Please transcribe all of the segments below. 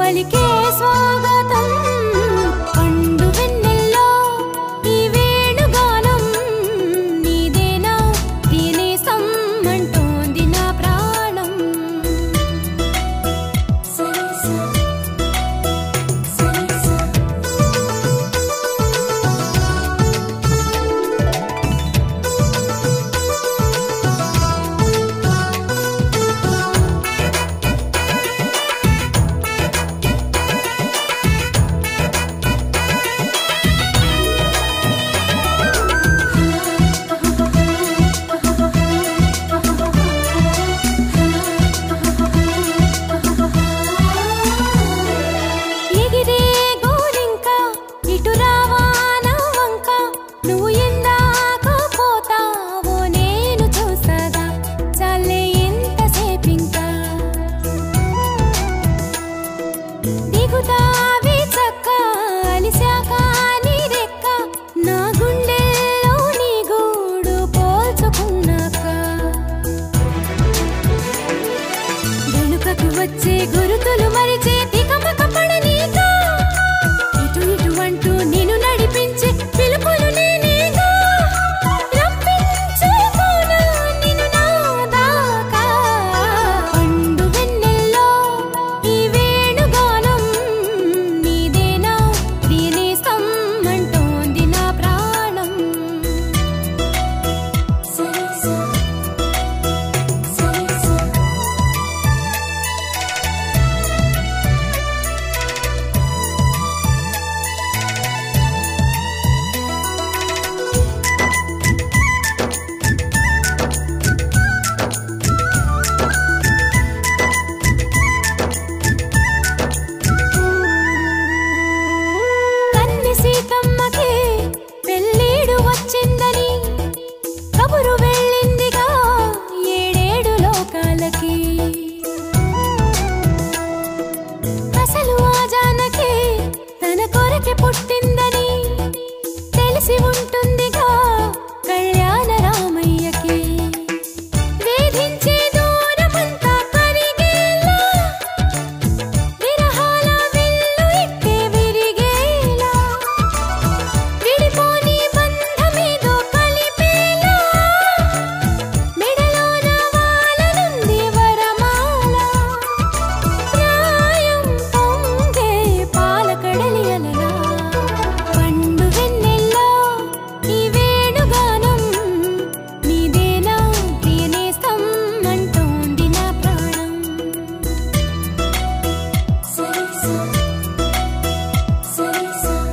పలికే స్వాగతం పండు వెన్నెల్లో ఈ వేణుగానం నీదేనా తినేసం అంటోంది నా ప్రాణం వచ్చే గురుతులు మరిచే తికమక పడనీక ఇటు ఇటు అంటూ నిన్ను నడిపించే పిలుపులు నేనేగా రప్పించుకోనా నిన్ను నా దాకా పండు వెన్నెల్లో ఈ వేణుగానం నీదేనా తినేసం అంటోంది నా ప్రాణం కబురు వెళ్ళిందిగా ఏడేడు లోకాలకి అసలు ఆ జానకి తన కొరకే పుట్టిందని తెలిసి ఉంటుందిగా కళ్యాణ రామయ్యకి వేధించే దూరమంతా కరిగేలా విరహాల విల్లు ఇట్టే విరిగేలా విడిపోని బంధమేదో కలిపేలా మెడలోన వాలనుంది వరమాల ప్రాయం పొంగే పాలకడలి అలలా పండు వెన్నెల్లో ఈ వేణుగానం నీదేనా ప్రియనేస్తం అంటోంది నా ప్రాణం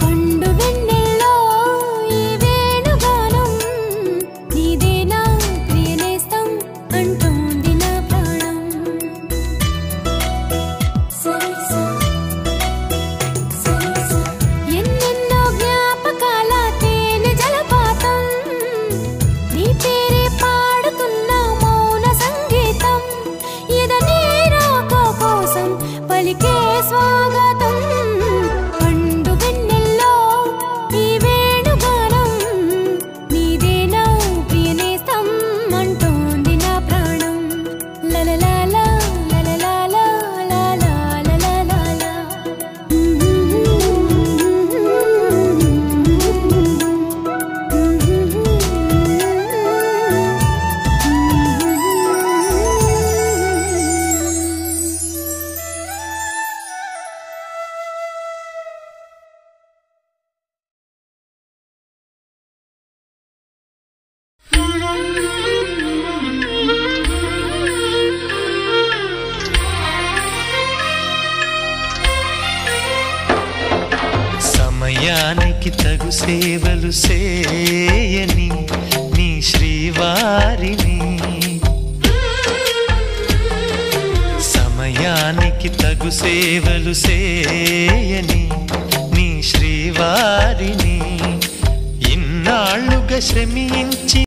పండు వెన్నెల్లో ఈ వేణుగానం నీదేనా ప్రియనేస్తం అంటోంది నా ప్రాణం ఎన్నెన్నో జ్ఞాపకాల తేనె జలపాతం నీ పేరే పాడుతున్న మౌన సంగీతం ఎదనే రాక కోసం పలికే స్వాగతం పండు వెన్నెల్లో ఈ వేణుగానం నీదేనా ప్రియనేస్తం అంటోంది నా ప్రాణం లలలాలా లలలాలా లాలాలాలాలా సమయానికి తగు సేవలు చేయని నీ శ్రీవారిని సమయానికి తగు సేవలు చేయని నీ శ్రీవారిని ఇన్నాళ్ళుగా శ్రమించి